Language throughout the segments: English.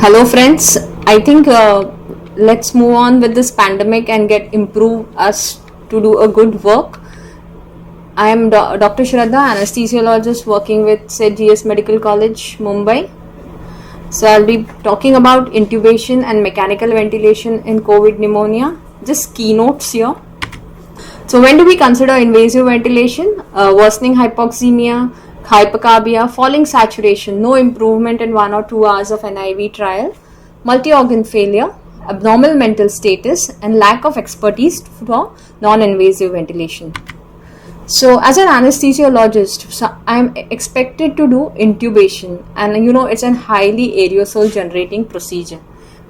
Hello friends, I think let's move on with this pandemic and get improve us to do a good work. I am Dr. Shraddha, anesthesiologist working with St. GS Medical College, Mumbai. So I'll be talking about intubation and mechanical ventilation in COVID pneumonia. Just keynotes here. So when do we consider invasive ventilation? Worsening hypoxemia, hypercarbia, falling saturation, no improvement in 1 or 2 hours of NIV trial, multi-organ failure, abnormal mental status, and lack of expertise for non-invasive ventilation. So as an anesthesiologist, I am expected to do intubation, and it's a highly aerosol generating procedure.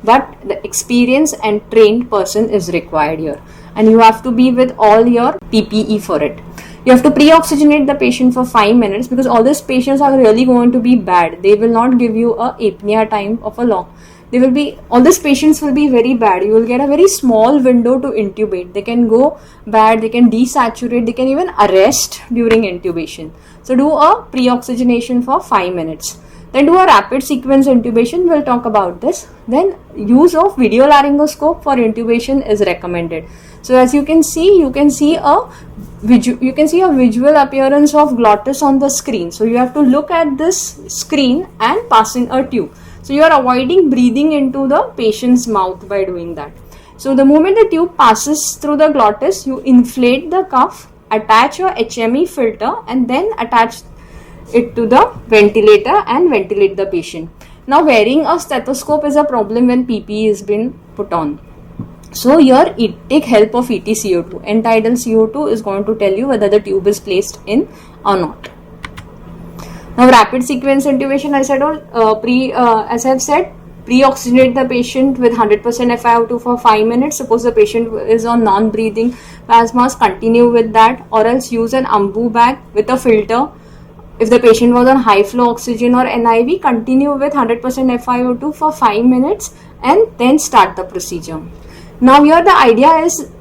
But the experienced and trained person is required here, and you have to be with all your PPE for it. You have to pre-oxygenate the patient for 5 minutes because all these patients are really going to be bad. They will not give you a apnea time of a long. All these patients will be very bad. You will get a very small window to intubate. They can go bad, they can desaturate, they can even arrest during intubation. So do a pre-oxygenation for 5 minutes. Then do a rapid sequence intubation. We'll talk about this. Then use of video laryngoscope for intubation is recommended. So as you can see a visual appearance of glottis on the screen. So you have to look at this screen and pass in a tube. So you are avoiding breathing into the patient's mouth by doing that. So the moment the tube passes through the glottis, you inflate the cuff, attach your HME filter, and then attach it to the ventilator and ventilate the patient. Now wearing a stethoscope is a problem when PPE is been put on. So here take help of EtCO2. End-tidal CO2 is going to tell you whether the tube is placed in or not. Now rapid sequence intubation, as I've said, pre-oxygenate the patient with 100% FiO2 for 5 minutes. Suppose the patient is on non-breathing plasmas, continue with that, or else use an AMBU bag with a filter. If the patient was on high flow oxygen or NIV, continue with 100% FiO2 for 5 minutes and then start the procedure. Now here the idea is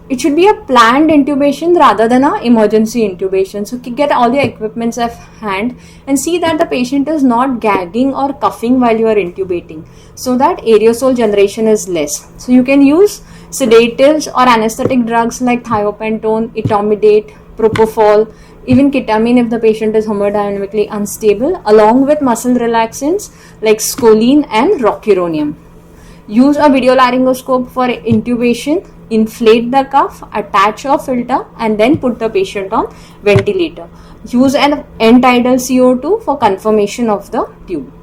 it should be a planned intubation rather than an emergency intubation. So get all your equipments at hand and see that the patient is not gagging or coughing while you are intubating, so that aerosol generation is less. So you can use sedatives or anesthetic drugs like thiopentone, etomidate, propofol, even ketamine if the patient is hemodynamically unstable, along with muscle relaxants like scoline and rocuronium. Use a video laryngoscope for intubation, inflate the cuff, attach your filter, and then put the patient on ventilator. Use an end-tidal CO2 for confirmation of the tube.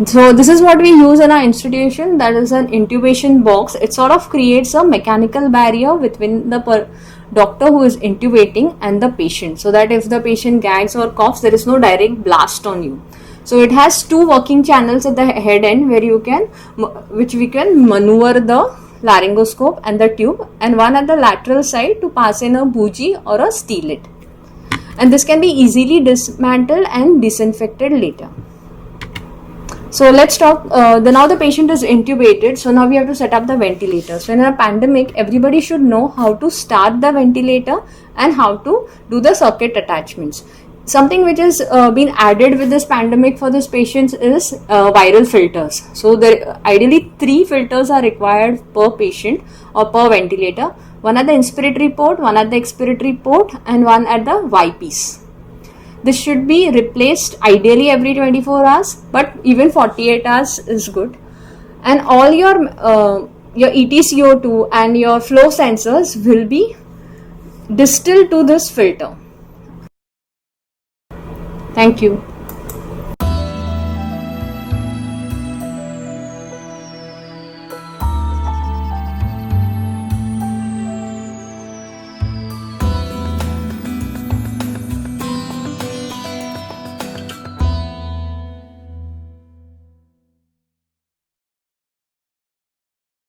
So this is what we use in our institution, that is an intubation box. It sort of creates a mechanical barrier between the doctor who is intubating and the patient, so that if the patient gags or coughs, there is no direct blast on you. So it has 2 working channels at the head end where which we can maneuver the laryngoscope and the tube, and one at the lateral side to pass in a bougie or a steelet. And this can be easily dismantled and disinfected later. So let's talk, now the patient is intubated, so now we have to set up the ventilator. So in a pandemic, everybody should know how to start the ventilator and how to do the circuit attachments. Something which has been added with this pandemic for this patients is viral filters. So ideally 3 filters are required per patient or per ventilator. One at the inspiratory port, one at the expiratory port, and one at the Y-piece. This should be replaced ideally every 24 hours, but even 48 hours is good. And all your EtCO2 and your flow sensors will be distilled to this filter. Thank you.